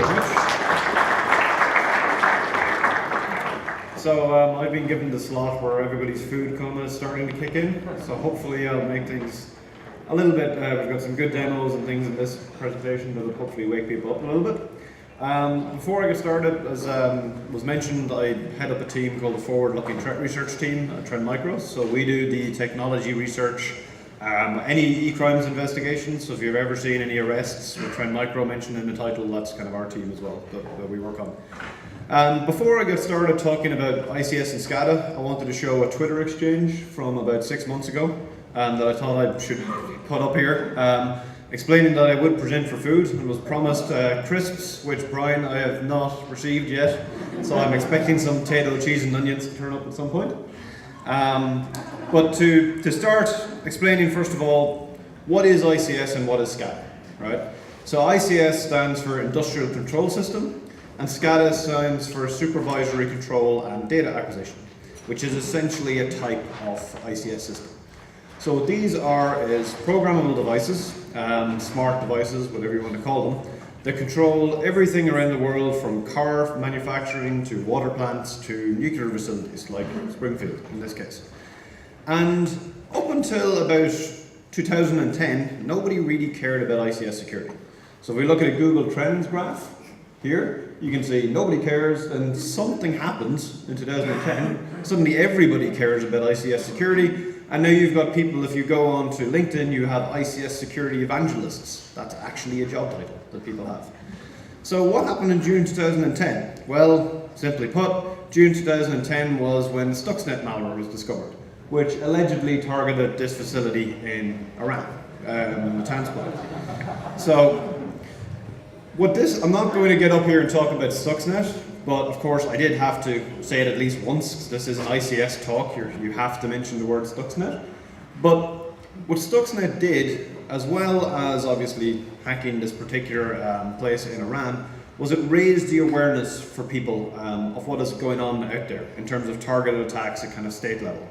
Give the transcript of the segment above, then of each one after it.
very much. So I've been given the slot where everybody's food coma is starting to kick in. So hopefully I'll make things a little bit, we've got some good demos and things in this presentation that will hopefully wake people up a little bit. Before I get started, as was mentioned, I head up a team called the Forward Looking Threat Research Team at Trend Micro. So we do the technology research, any e-crimes investigations. So if you've ever seen any arrests with Trend Micro mentioned in the title, that's kind of our team as well that we work on. Before I get started talking about ICS and Scada, I wanted to show a Twitter exchange from about 6 months ago that I thought I should put up here, explaining that I would present for food and was promised crisps, which Brian I have not received yet, so I'm expecting some potato, cheese and onions to turn up at some point. But to start explaining first of all, what is ICS and what is Scada, right? So ICS stands for Industrial Control System, and Scada stands for Supervisory Control and Data Acquisition, which is essentially a type of ICS system. So what these are is programmable devices, smart devices, whatever you want to call them, that control everything around the world from car manufacturing to water plants to nuclear facilities like Springfield in this case. And up until about 2010, nobody really cared about ICS security. So if we look at a Google Trends graph here, you can see nobody cares, and something happens in 2010. Suddenly everybody cares about ICS security, and now you've got people, if you go on to LinkedIn, you have ICS security evangelists. That's actually a job title that people have. So what happened in June 2010? Well, simply put, June 2010 was when Stuxnet malware was discovered, which allegedly targeted this facility in Iran, the Natanz. So, I'm not going to get up here and talk about Stuxnet, but of course I did have to say it at least once. This is an ICS talk, you have to mention the word Stuxnet. But what Stuxnet did, as well as obviously hacking this particular place in Iran, was it raised the awareness for people of what is going on out there in terms of targeted attacks at kind of state level.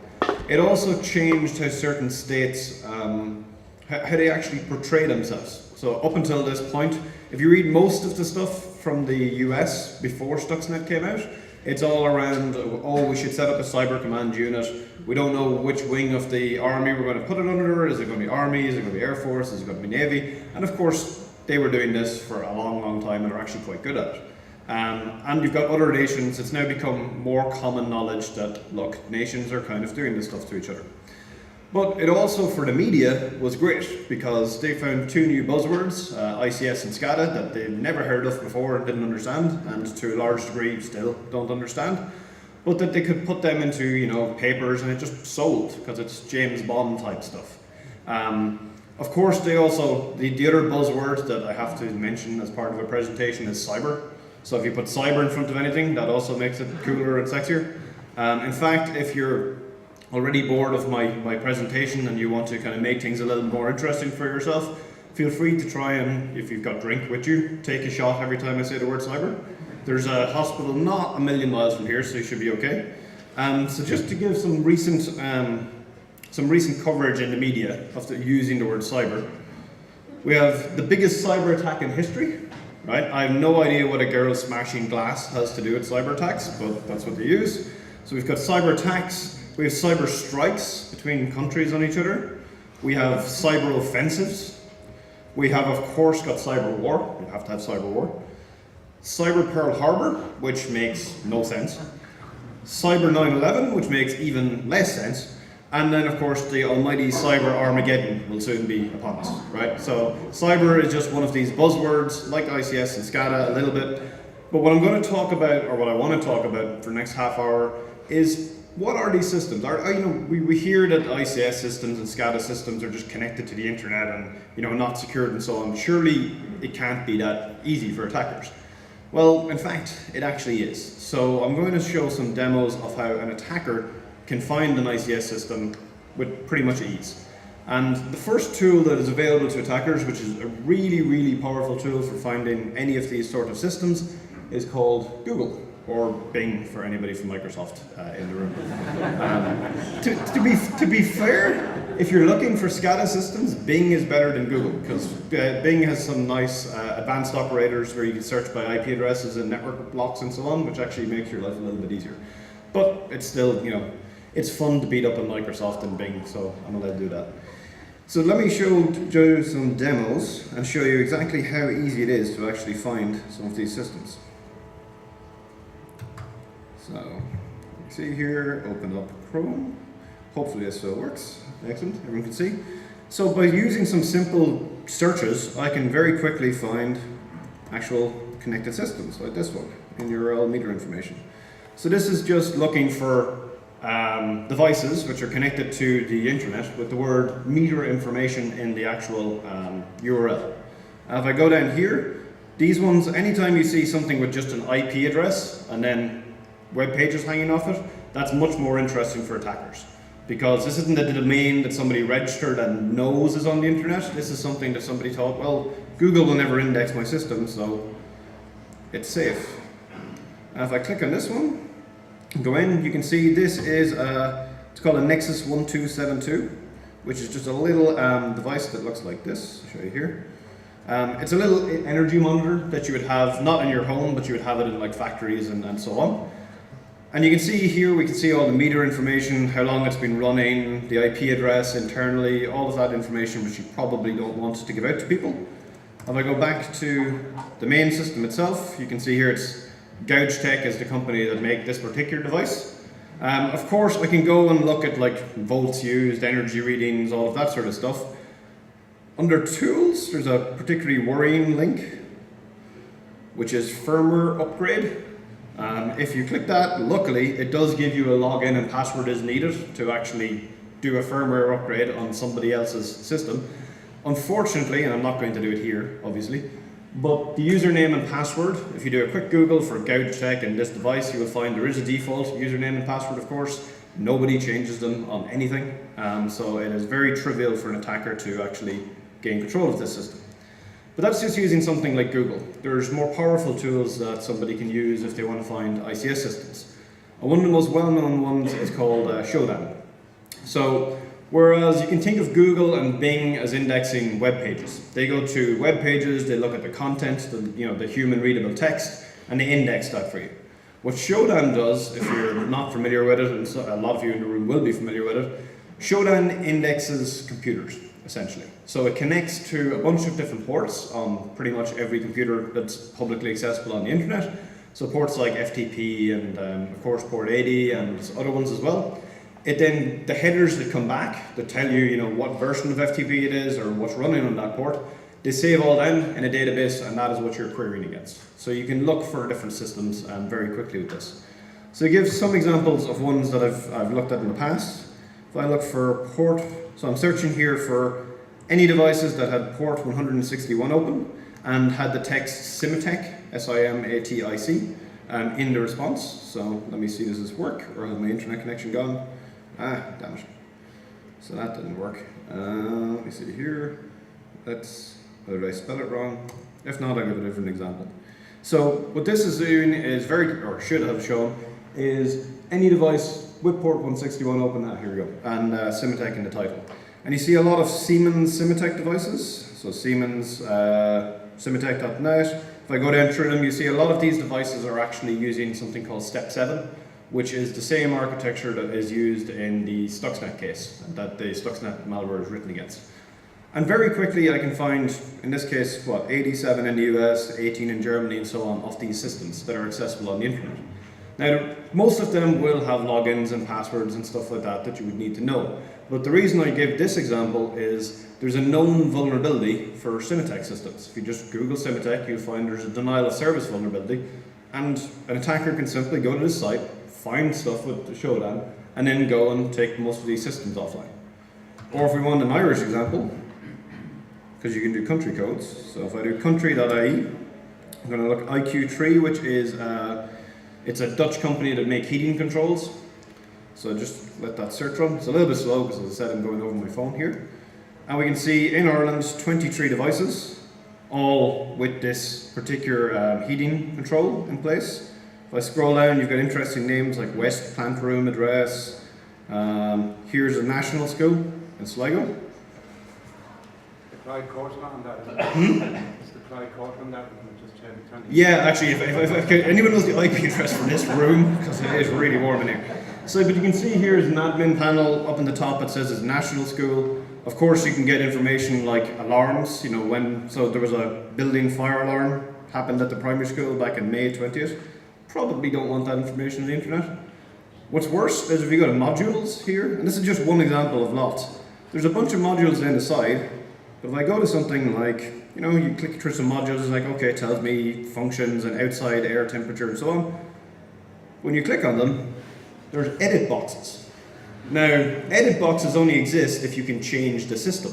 It also changed how certain states, how they actually portray themselves. So up until this point, if you read most of the stuff from the US before Stuxnet came out, it's all around, oh, we should set up a cyber command unit. We don't know which wing of the army we're going to put it under. Is it going to be army? Is it going to be air force? Is it going to be navy? And of course, they were doing this for a long, long time and are actually quite good at it. And you've got other nations. It's now become more common knowledge that, look, nations are kind of doing this stuff to each other. But it also, for the media, was great because they found two new buzzwords, ICS and Scada, that they'd never heard of before and didn't understand, and to a large degree still don't understand, but that they could put them into, papers, and it just sold because it's James Bond type stuff. Of course, they also, the other buzzword that I have to mention as part of a presentation is cyber. So if you put cyber in front of anything, that also makes it cooler and sexier. In fact, if you're already bored of my presentation and you want to kind of make things a little more interesting for yourself, feel free to try and, if you've got drink with you, take a shot every time I say the word cyber. There's a hospital not a million miles from here, so you should be okay. So just to give some recent coverage in the media of using the word cyber, we have the biggest cyber attack in history, right? I have no idea what a girl smashing glass has to do with cyber attacks, but that's what they use. So we've got cyber attacks. We have cyber strikes between countries on each other. We have cyber offensives. We have, of course, got cyber war. You have to have cyber war. Cyber Pearl Harbor, which makes no sense. Cyber 9/11, which makes even less sense. And then, of course, the almighty cyber Armageddon will soon be upon us, right? So cyber is just one of these buzzwords, like ICS and Scada a little bit. But what I'm going to talk about, or what I want to talk about for the next half hour, is what are these systems? We hear that ICS systems and Scada systems are just connected to the internet and not secured and so on. Surely it can't be that easy for attackers. Well, in fact, it actually is. So I'm going to show some demos of how an attacker can find an ICS system with pretty much ease. And the first tool that is available to attackers, which is a really, really powerful tool for finding any of these sort of systems, is called Google. Or Bing for anybody from Microsoft in the room. To be fair, If you're looking for SCADA systems, Bing is better than Google, because Bing has some nice advanced operators where you can search by IP addresses and network blocks and so on, which actually makes your life a little bit easier. But it's still, you know, it's fun to beat up on Microsoft and Bing, so I'm allowed to do that. So let me show you some demos and show you exactly how easy it is to actually find some of these systems. So, you see here, open up Chrome. Hopefully this still works. Excellent, everyone can see. So by using some simple searches, I can very quickly find actual connected systems, like this one, in URL meter information. So this is just looking for devices which are connected to the internet with the word meter information in the actual URL. If I go down here, these ones, anytime you see something with just an IP address and then web pages hanging off it, that's much more interesting for attackers. Because this isn't a domain that somebody registered and knows is on the internet. This is something that somebody thought, well, Google will never index my system, so it's safe. And if I click on this one, go in, you can see this is it's called a Nexus 1272, which is just a little device that looks like this. I'll show you here. It's a little energy monitor that you would have not in your home, but you would have it in like factories and so on. And you can see here, we can see all the meter information, how long it's been running, the IP address internally, all of that information which you probably don't want to give out to people. If I go back to the main system itself, you can see here it's Gouge Tech is the company that make this particular device. Of course, I can go and look at like volts used, energy readings, all of that sort of stuff. Under Tools, there's a particularly worrying link, which is firmware upgrade. If you click that, luckily, it does give you a login and password is needed to actually do a firmware upgrade on somebody else's system. Unfortunately, and I'm not going to do it here, obviously, but the username and password, if you do a quick Google for Gouge Tech and this device, you will find there is a default username and password, of course. Nobody changes them on anything, so it is very trivial for an attacker to actually gain control of this system. But that's just using something like Google. There's more powerful tools that somebody can use if they want to find ICS systems. One of the most well-known ones is called Shutdown. So, whereas you can think of Google and Bing as indexing web pages. They go to web pages, they look at the content, the human readable text, and they index that for you. What Shutdown does, if you're not familiar with it, and so a lot of you in the room will be familiar with it, Shutdown indexes computers, essentially. So it connects to a bunch of different ports on pretty much every computer that's publicly accessible on the internet. So ports like FTP and of course port 80 and other ones as well. It then, the headers that come back that tell you, what version of FTP it is or what's running on that port, they save all down in a database, and that is what you're querying against. So you can look for different systems very quickly with this. So it gives some examples of ones that I've looked at in the past. If I look for port, so I'm searching here for any devices that had port 161 open and had the text Simatic, S-I-M-A-T-I-C, in the response. So let me see, does this work, or has my internet connection gone? Ah, damn it. So that didn't work. Let me see here. Or did I spell it wrong? If not, I'll give a different example. So what this is doing is or should have shown, is any device with port 161 open, here we go, and Simatic in the title. And you see a lot of Siemens Simatic devices. So Siemens, Simatic.net. If I go down through them, you see a lot of these devices are actually using something called Step 7, which is the same architecture that is used in the Stuxnet case, that the Stuxnet malware is written against. And very quickly I can find, in this case, 87 in the US, 18 in Germany and so on, of these systems that are accessible on the internet. Now, most of them will have logins and passwords and stuff like that you would need to know. But the reason I give this example is there's a known vulnerability for Simatic systems. If you just Google Simatic, you'll find there's a denial of service vulnerability, and an attacker can simply go to this site, find stuff with the Shutdown, and then go and take most of these systems offline. Or if we want an Irish example, because you can do country codes. So if I do country.ie, I'm going to look at IQ3, which is it's a Dutch company that make heating controls. So just let that search run. It's a little bit slow because, as I said, I'm going over my phone here. And we can see in Ireland 23 devices, all with this particular heating control in place. If I scroll down, you've got interesting names like West Plant Room Address. Here's a national school. in Sligo. The Clyde course on that. It's the Clyde course on that. Just yeah, actually, if anyone knows the IP address for this room, because it is really warm in here. So, but you can see here is an admin panel up in the top. It says it's national school. Of course, you can get information like alarms. You know, so there was a building fire alarm happened at the primary school back in May 20th. Probably don't want that information on the internet. What's worse is if you go to modules here, and this is just one example of lots. There's a bunch of modules down the side, but if I go to something like, you know, you click through some modules, it's like, okay, it tells me functions and outside air temperature and so on. When you click on them, there's edit boxes. Now, edit boxes only exist if you can change the system.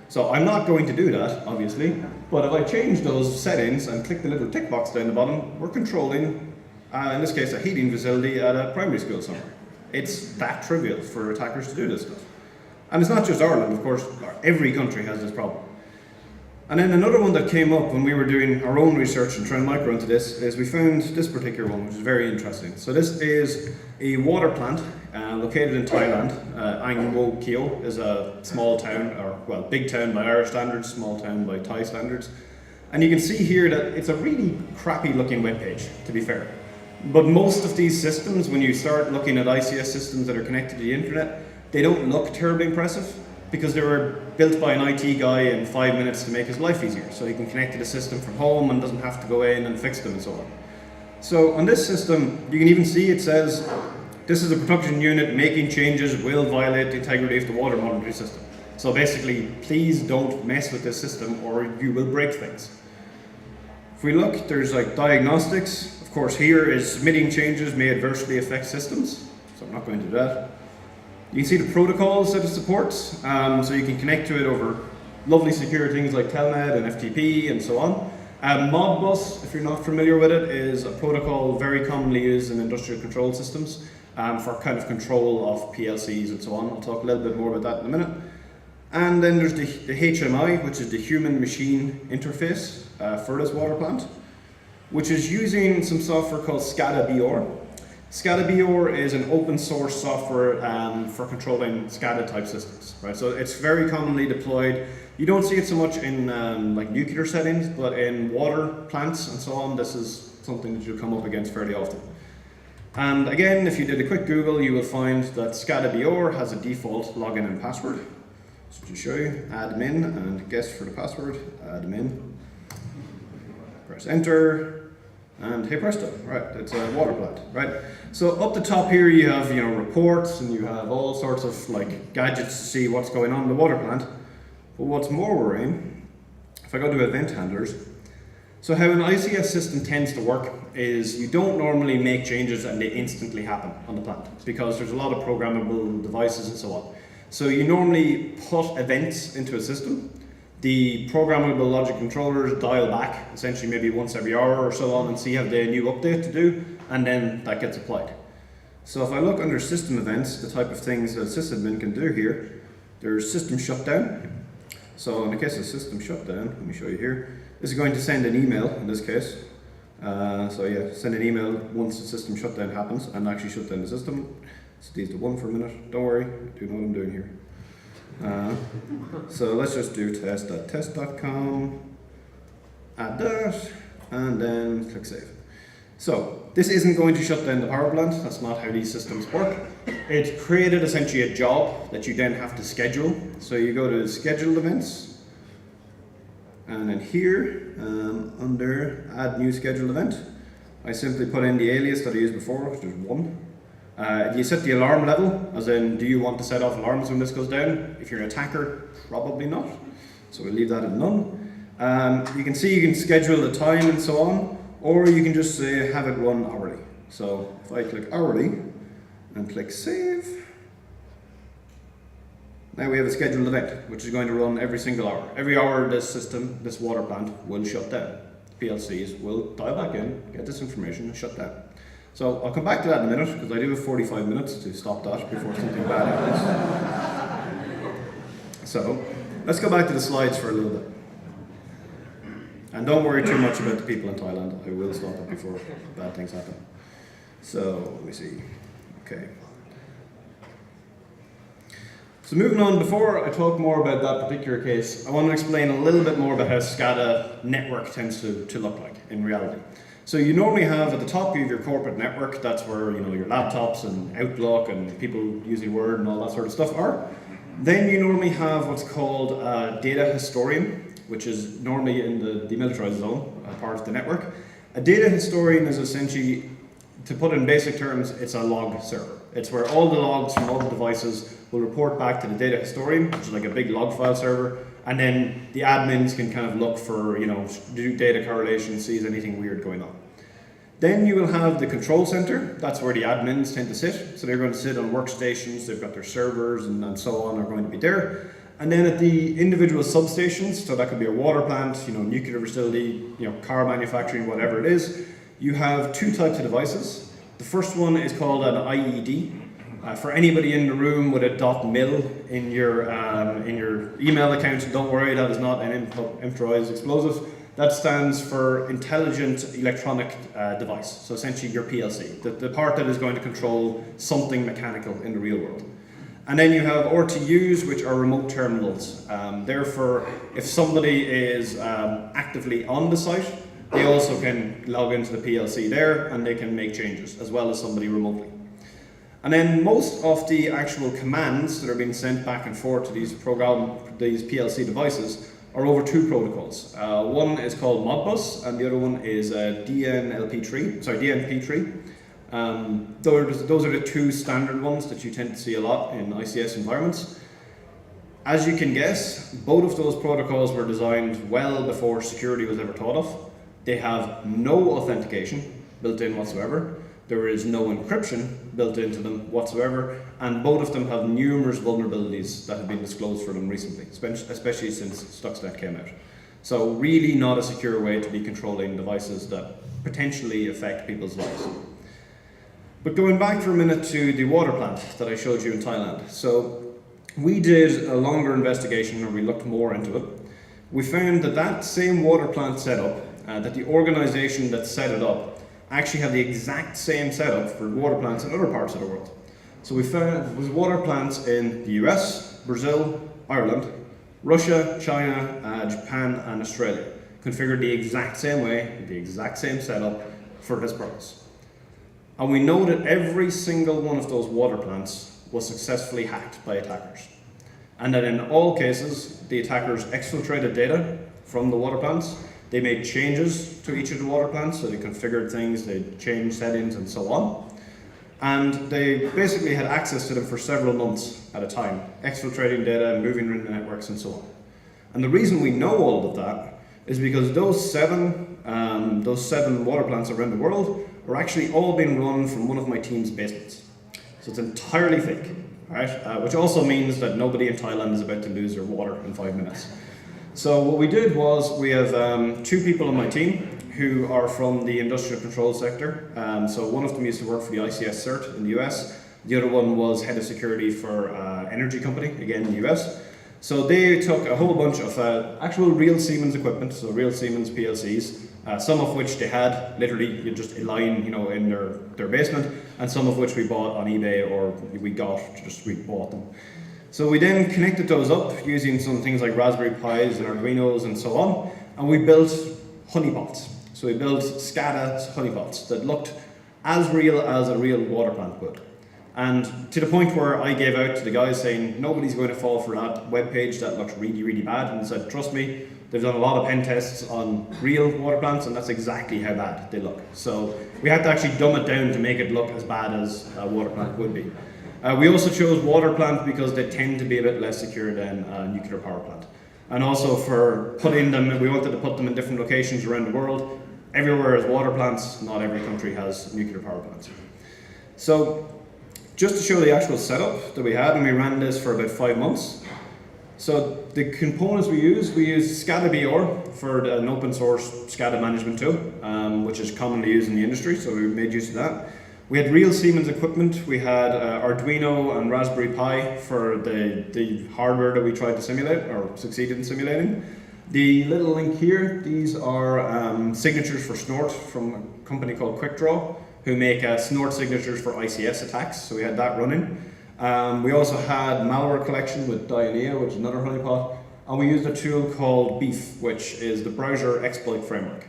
So I'm not going to do that, obviously, but if I change those settings and click the little tick box down the bottom, we're controlling, in this case, a heating facility at a primary school somewhere. It's that trivial for attackers to do this stuff. And it's not just Ireland, of course, every country has this problem. And then another one that came up when we were doing our own research and trying to micro into this is we found this particular one, which is very interesting. So this is a water plant located in Thailand. Ang Mo Kio is a small town, or well, big town by Irish standards, small town by Thai standards. And you can see here that it's a really crappy looking web page, to be fair. But most of these systems, when you start looking at ICS systems that are connected to the internet, they don't look terribly impressive because they were built by an IT guy in 5 minutes to make his life easier. So he can connect to the system from home and doesn't have to go in and fix them and so on. So on this system, you can even see it says, this is a production unit making changes will violate the integrity of the water monitoring system. So basically, please don't mess with this system or you will break things. If we look, there's like diagnostics. Of course, here is submitting changes may adversely affect systems. So I'm not going to do that. You can see the protocols that it supports. So you can connect to it over lovely secure things like Telnet and FTP and so on. Modbus, if you're not familiar with it, is a protocol very commonly used in industrial control systems for kind of control of PLCs and so on. I'll talk a little bit more about that in a minute. And then there's the HMI, which is the human machine interface for this water plant, which is using some software called Scada BR. Scada BR is an open source software for controlling Scada type systems, right? So it's very commonly deployed. You don't see it so much in like nuclear settings, but in water plants and so on, this is something that you'll come up against fairly often. And again, if you did a quick Google, you will find that Scada BR has a default login and password. So to show you, admin, and guess for the password, admin. Press enter. And hey presto, right, it's a water plant, right? So up the top here you have, you know, reports and you have all sorts of like gadgets to see what's going on in the water plant. But what's more worrying, if I go to event handlers, so how an ICS system tends to work is you don't normally make changes and they instantly happen on the plant because there's a lot of programmable devices and so on. So you normally put events into a system. The programmable logic controllers dial back, essentially maybe once every hour or so on and see have they a new update to do, and then that gets applied. So if I look under system events, the type of things that sysadmin can do here, there's system shutdown. So in the case of system shutdown, let me show you here, this is going to send an email in this case. So yeah, send an email once the system shutdown happens and actually shut down the system. Let's leave the one for a minute, don't worry, I do know what I'm doing here. So let's just do test.test.com, add that, and then click save. So this isn't going to shut down the power plant, that's not how these systems work. It created essentially a job that you then have to schedule. So you go to scheduled events, and then here, under add new scheduled event, I simply put in the alias that I used before, which is 1. You set the alarm level, as in, do you want to set off alarms when this goes down? If you're an attacker, probably not. So we'll leave that at none. You can see you can schedule the time and so on, or you can just say have it run hourly. So if I click hourly and click save, now we have a scheduled event, which is going to run every single hour. Every hour this system, this water plant, will shut down. PLCs will dial back in, get this information, and shut down. So I'll come back to that in a minute, because I do have 45 minutes to stop that before something bad happens. So let's go back to the slides for a little bit. And don't worry too much about the people in Thailand. I will stop it before bad things happen. So let me see. Okay. So moving on, before I talk more about that particular case, I want to explain a little bit more about how Scada network tends to look like in reality. So you normally have at the top of your corporate network, that's where your laptops and Outlook and people using Word and all that sort of stuff are. Then you normally have what's called a data historian, which is normally in the demilitarized zone, part of the network. A data historian is essentially, to put it in basic terms, it's a log server. It's where all the logs from all the devices will report back to the data historian, which is like a big log file server, and then the admins can kind of look for, do data correlation, sees anything weird going on. Then you will have the control center. That's where the admins tend to sit. So they're going to sit on workstations, they've got their servers and so on are going to be there. And then at the individual substations, so that could be a water plant, nuclear facility, car manufacturing, whatever it is, you have two types of devices. The first one is called an IED. For anybody in the room with a .mil in your email account, don't worry, that is not an improvised explosive. That stands for Intelligent Electronic Device, so essentially your PLC, the part that is going to control something mechanical in the real world. And then you have RTUs, which are remote terminals. Therefore, if somebody is actively on the site, they also can log into the PLC there and they can make changes, as well as somebody remotely. And then most of the actual commands that are being sent back and forth to these PLC devices are over two protocols. One is called Modbus, and the other one is DNP3. Those are the two standard ones that you tend to see a lot in ICS environments. As you can guess, both of those protocols were designed well before security was ever thought of. They have no authentication built in whatsoever. There is no encryption built into them whatsoever, and both of them have numerous vulnerabilities that have been disclosed for them recently, especially since Stuxnet came out. So really not a secure way to be controlling devices that potentially affect people's lives. But going back for a minute to the water plant that I showed you in Thailand. So we did a longer investigation where we looked more into it. We found that that same water plant setup, that the organization that set it up actually have the exact same setup for water plants in other parts of the world. So we found there was water plants in the US, Brazil, Ireland, Russia, China, Japan and Australia, configured the exact same way, the exact same setup for this purpose. And we know that every single one of those water plants was successfully hacked by attackers. And that in all cases, the attackers exfiltrated data from the water plants. They made changes to each of the water plants, so they configured things, they changed settings and so on. And they basically had access to them for several months at a time, exfiltrating data, moving around the networks and so on. And the reason we know all of that is because those seven water plants around the world are actually all being run from one of my team's basements. So it's entirely fake, right? Which also means that nobody in Thailand is about to lose their water in 5 minutes. So what we did was, we have two people on my team who are from the industrial control sector. So one of them used to work for the ICS CERT in the US. The other one was head of security for an energy company, again in the US. So they took a whole bunch of actual real Siemens equipment, so real Siemens PLCs, some of which they had literally just a line, in their basement, and some of which we bought on eBay or we bought them. So we then connected those up using some things like Raspberry Pis and Arduinos and so on, and we built honeypots. So we built Scada honeypots that looked as real as a real water plant would. And to the point where I gave out to the guys saying, nobody's going to fall for that web page that looks really, really bad, and said, trust me, they've done a lot of pen tests on real water plants, and that's exactly how bad they look. So we had to actually dumb it down to make it look as bad as a water plant would be. We also chose water plant because they tend to be a bit less secure than a nuclear power plant. And also for putting them, we wanted to put them in different locations around the world. Everywhere has water plants, not every country has nuclear power plants. So just to show the actual setup that we had, and we ran this for about 5 months. So the components we used Scada BR for an open source Scada management tool, which is commonly used in the industry, so we made use of that. We had real Siemens equipment. We had Arduino and Raspberry Pi for the hardware that we tried to simulate, or succeeded in simulating. The little link here, these are signatures for Snort from a company called QuickDraw, who make Snort signatures for ICS attacks, so we had that running. We also had malware collection with Dianea, which is another honeypot, and we used a tool called Beef, which is the browser exploit framework.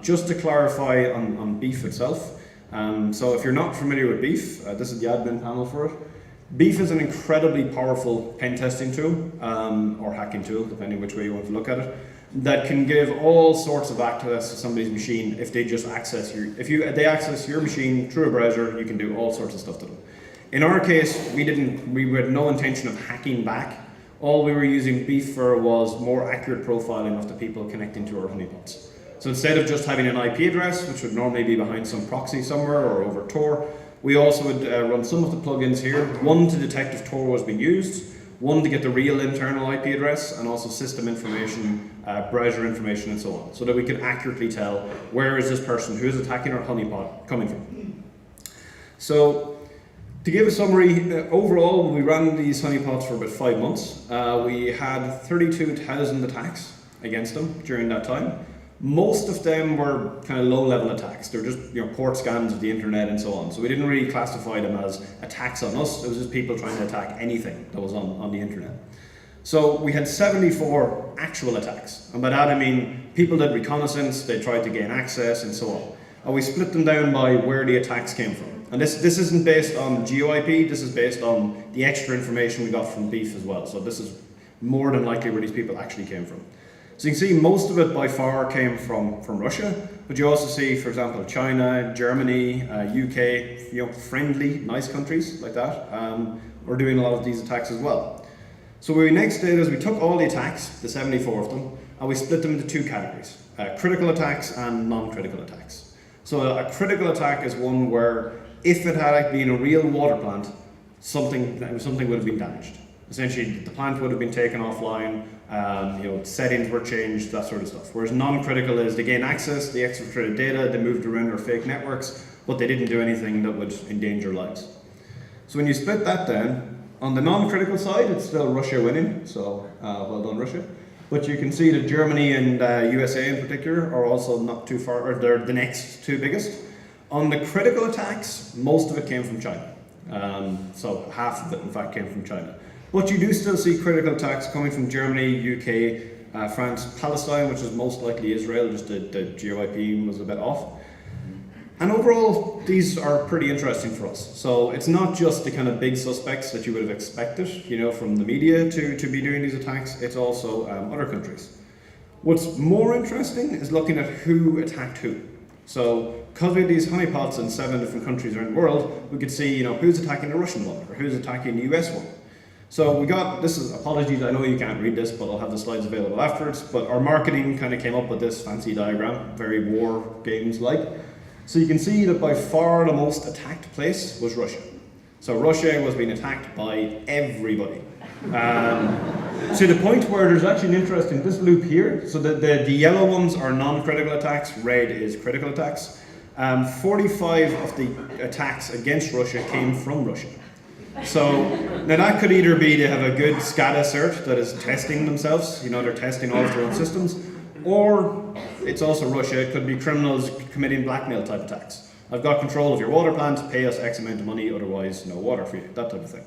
Just to clarify on Beef itself, so if you're not familiar with Beef, this is the admin panel for it. Beef is an incredibly powerful pen testing tool, or hacking tool, depending which way you want to look at it, that can give all sorts of access to somebody's machine if they just access they access your machine through a browser. You can do all sorts of stuff to them. In our case, we had no intention of hacking back. All we were using Beef for was more accurate profiling of the people connecting to our honeypots. So instead of just having an IP address, which would normally be behind some proxy somewhere or over Tor, we also would run some of the plugins here, one to detect if Tor was being used, one to get the real internal IP address, and also system information, browser information, and so on, so that we could accurately tell where is this person who is attacking our honeypot coming from. So, to give a summary, overall, we ran these honeypots for about 5 months. We had 32,000 attacks against them during that time. Most of them were kind of low-level attacks. They were just port scans of the internet and so on. So we didn't really classify them as attacks on us. It was just people trying to attack anything that was on the internet. So we had 74 actual attacks. And by that I mean people did reconnaissance, they tried to gain access and so on. And we split them down by where the attacks came from. And this isn't based on GeoIP, this is based on the extra information we got from Beef as well. So this is more than likely where these people actually came from. So you can see most of it by far came from Russia, but you also see, for example, China, Germany, UK, friendly, nice countries like that, were doing a lot of these attacks as well. So what we next did is we took all the attacks, the 74 of them, and we split them into 2 categories, critical attacks and non-critical attacks. So a critical attack is one where if it had been a real water plant, something would have been damaged. Essentially, the plant would have been taken offline, settings were changed, that sort of stuff. Whereas non-critical is they gain access, they exfiltrated data, they moved around our fake networks, but they didn't do anything that would endanger lives. So when you split that down, on the non-critical side, it's still Russia winning, so well done Russia. But you can see that Germany and USA in particular are also not too far, or they're the next 2 biggest. On the critical attacks, most of it came from China. So half of it, in fact, came from China. But you do still see critical attacks coming from Germany, UK, France, Palestine, which is most likely Israel, just the GeoIP was a bit off. And overall, these are pretty interesting for us. So it's not just the kind of big suspects that you would have expected, from the media to be doing these attacks, it's also other countries. What's more interesting is looking at who attacked who. So, because we had these honeypots in 7 different countries around the world, we could see, who's attacking the Russian one, or who's attacking the US one. So we got, apologies, I know you can't read this, but I'll have the slides available afterwards, but our marketing kind of came up with this fancy diagram, very war games-like. So you can see that by far the most attacked place was Russia. So Russia was being attacked by everybody. To the point where there's actually an interesting, this loop here, so the yellow ones are non-critical attacks, red is critical attacks. 45 of the attacks against Russia came from Russia. So now that could either be they have a good Scada cert that is testing themselves, they're testing all of their own systems, or it's also Russia, it could be criminals committing blackmail type attacks. I've got control of your water plant, pay us X amount of money, otherwise no water for you, that type of thing.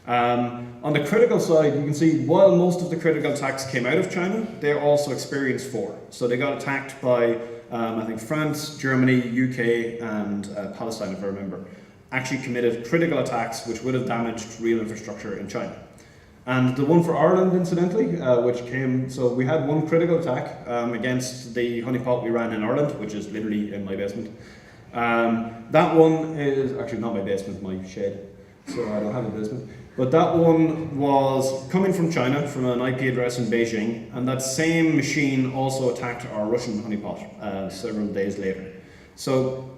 On the critical side, you can see while most of the critical attacks came out of China, they also experienced 4. So they got attacked by, I think, France, Germany, UK, and Palestine, if I remember, actually committed critical attacks which would have damaged real infrastructure in China. And the one for Ireland, incidentally, which came, so we had one critical attack against the honeypot we ran in Ireland, which is literally in my basement. That one is, actually not my basement, my shed, so I don't have a basement. But that one was coming from China, from an IP address in Beijing, and that same machine also attacked our Russian honeypot several days later. So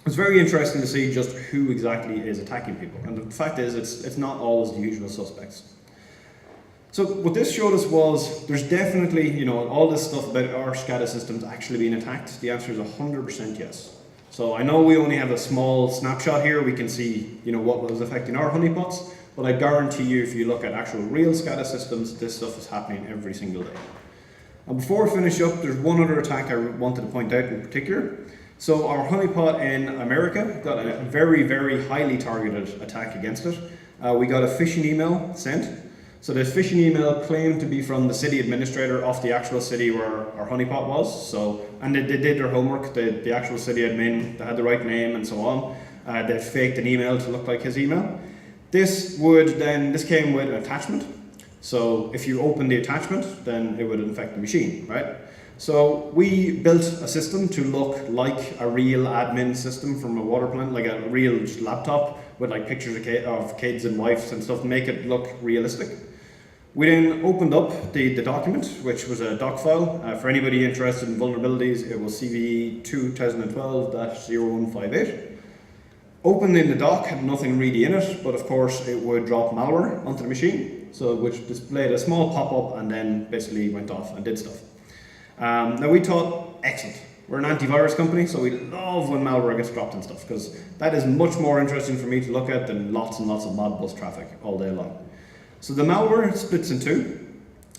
it's very interesting to see just who exactly is attacking people. And the fact is, it's not always the usual suspects. So what this showed us was, there's definitely, all this stuff about our Scada systems actually being attacked. The answer is 100% yes. So I know we only have a small snapshot here. We can see, what was affecting our honeypots. But I guarantee you, if you look at actual real Scada systems, this stuff is happening every single day. And before we finish up, there's one other attack I wanted to point out in particular. So our honeypot in America got a very, very highly targeted attack against it. we got a phishing email sent. So this phishing email claimed to be from the city administrator of the actual city where our honeypot was. So, and they did their homework. The actual city admin, they had the right name and so on. They faked an email to look like his email. This came with an attachment. So if you open the attachment, then it would infect the machine, right? So we built a system to look like a real admin system from a water plant, like a real laptop with like pictures of kids and wives and stuff, make it look realistic. We then opened up the document, which was a doc file. For anybody interested in vulnerabilities, it was CVE 2012-0158. Opening the doc had nothing really in it, but of course it would drop malware onto the machine, so which displayed a small pop-up and then basically went off and did stuff. Now we thought, excellent, we're an antivirus company, so we love when malware gets dropped and stuff, because that is much more interesting for me to look at than lots and lots of Modbus traffic all day long. So the malware splits in two.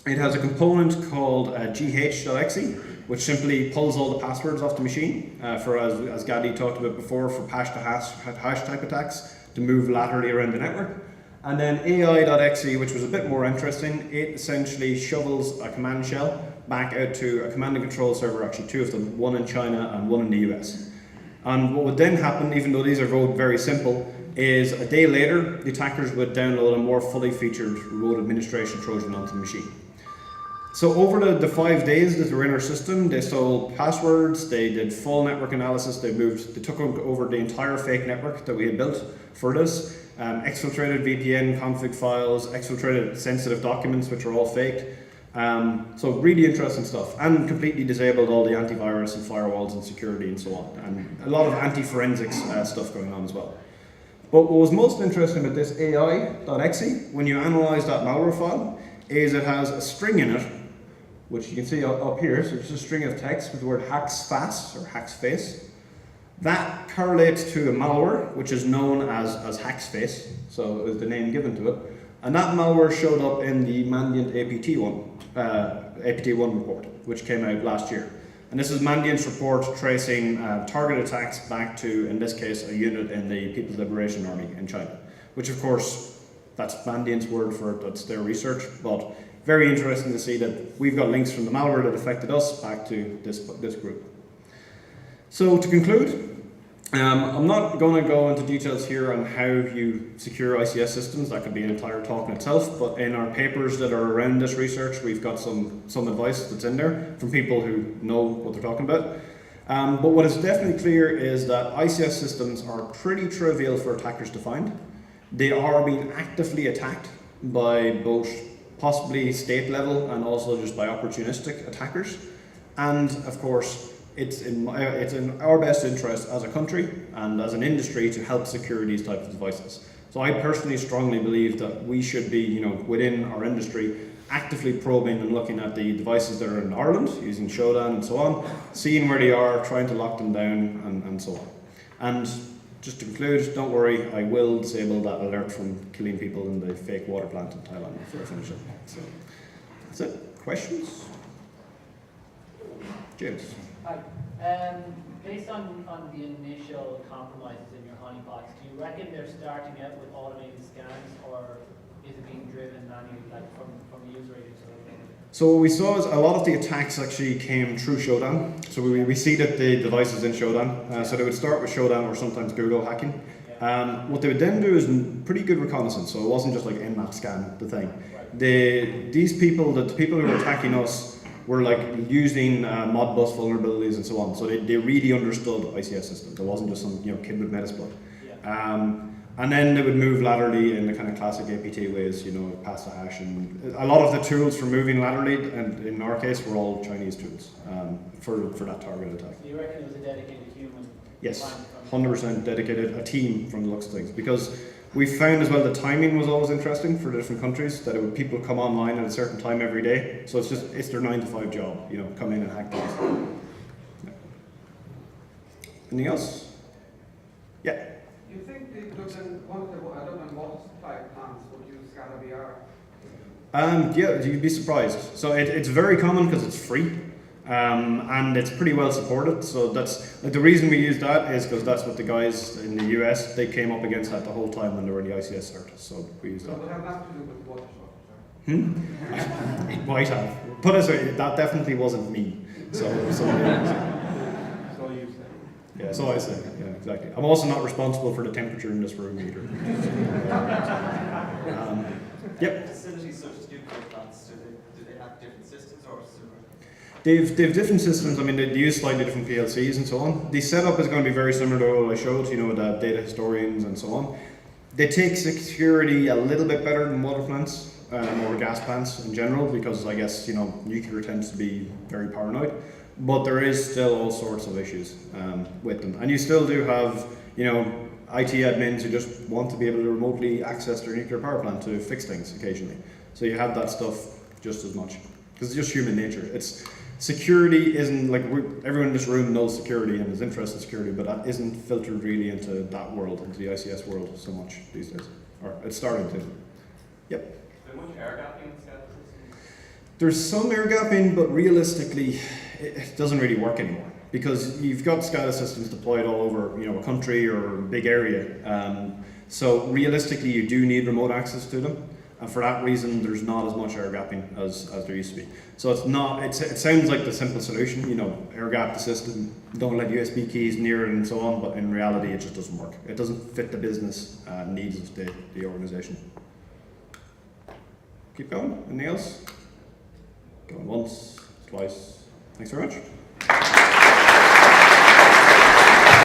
It has a component called gh.exe, which simply pulls all the passwords off the machine, as Gadi talked about before, for hash type attacks to move laterally around the network. And then ai.exe, which was a bit more interesting, it essentially shovels a command shell back out to a command and control server, actually two of them, one in China and one in the US. And what would then happen, even though these are both very simple, is a day later, the attackers would download a more fully featured remote administration Trojan onto the machine. So over the 5 days that they were in our system, they stole passwords, they did full network analysis, they took over the entire fake network that we had built for this, exfiltrated VPN config files, exfiltrated sensitive documents, which are all faked. So really interesting stuff, and completely disabled all the antivirus and firewalls and security and so on, and a lot of anti-forensics stuff going on as well. But what was most interesting about this ai.exe, when you analyze that malware file, is it has a string in it, which you can see up here, so it's a string of text with the word hacksface or hacksface. That correlates to a malware, which is known as hacksface, so is the name given to it. And that malware showed up in the Mandiant APT1 report, which came out last year. And this is Mandiant's report tracing target attacks back to, in this case, a unit in the People's Liberation Army in China, which of course, that's Mandiant's word for it, that's their research, but very interesting to see that we've got links from the malware that affected us back to this group. So to conclude, I'm not going to go into details here on how you secure ICS systems. That could be an entire talk in itself, but in our papers that are around this research, we've got some advice that's in there from people who know what they're talking about. But what is definitely clear is that ICS systems are pretty trivial for attackers to find. They are being actively attacked by both possibly state level and also just by opportunistic attackers. And of course, it's in our best interest as a country and as an industry to help secure these types of devices. So I personally strongly believe that we should be, within our industry, actively probing and looking at the devices that are in Ireland, using Shutdown and so on, seeing where they are, trying to lock them down and so on. And just to conclude, don't worry, I will disable that alert from killing people in the fake water plant in Thailand before I finish it. So that's it. Questions? James. Hi. Based on the initial compromises in your honeypots, do you reckon they're starting out with automated scans, or is it being driven manually, like from user agents? So what we saw is a lot of the attacks actually came through Shutdown. So we see that the device is in Shutdown. So they would start with Shutdown or sometimes Google hacking. What they would then do is pretty good reconnaissance. So it wasn't just like nmap scan the thing. The people who were attacking us were like using Modbus vulnerabilities and so on. So they really understood ICS systems. It wasn't just some kid with Metasploit. And then they would move laterally in the kind of classic APT ways, pass the hash. And a lot of the tools for moving laterally, and in our case, were all Chinese tools for that target attack. So you reckon it was a dedicated human? Yes, 100% dedicated, a team from the looks of things. Because we found as well the timing was always interesting for the different countries, that people come online at a certain time every day. So it's their 9 to 5 job, come in and hack things. Yeah. Anything else? Yeah. You think one of the water supply plants would use Scada VR? Yeah, you'd be surprised. So it's very common because it's free. And it's pretty well supported. So that's like, the reason we use that is because that's what the guys in the US, they came up against that the whole time when they were in the ICS cert. So we use So that. it would have nothing to do with water software. It might have. Put it this way, that definitely wasn't me. So somebody else. So you say. Yeah, so I say. Yeah, exactly. I'm also not responsible for the temperature in this room either. Yep. Facilities such as nuclear plants, do they have different systems or similar? They've different systems. I mean, they use slightly different PLCs and so on. The setup is going to be very similar to what I showed, you know, with data historians and so on. They take security a little bit better than water plants or gas plants in general, because I guess, you know, nuclear tends to be very paranoid. But there is still all sorts of issues with them. And you still do have, you know, IT admins who just want to be able to remotely access their nuclear power plant to fix things occasionally. So you have that stuff just as much. Because it's just human nature. It's security isn't like everyone in this room knows security and is interested in security, but that isn't filtered really into that world, into the ICS world so much these days. Or it's starting to. Yep. Is there much air gapping in Scada systems? There's some air gapping, but realistically, it doesn't really work anymore because you've got SCADA systems deployed all over, you know, a country or a big area. So realistically, you do need remote access to them. And for that reason, there's not as much air gapping as there used to be. So it's not. It sounds like the simple solution, you know, air gap the system, don't let USB keys near it, and so on. But in reality, it just doesn't work. It doesn't fit the business needs of the organization. Keep going. Anything else? Going once, twice. Thanks very much.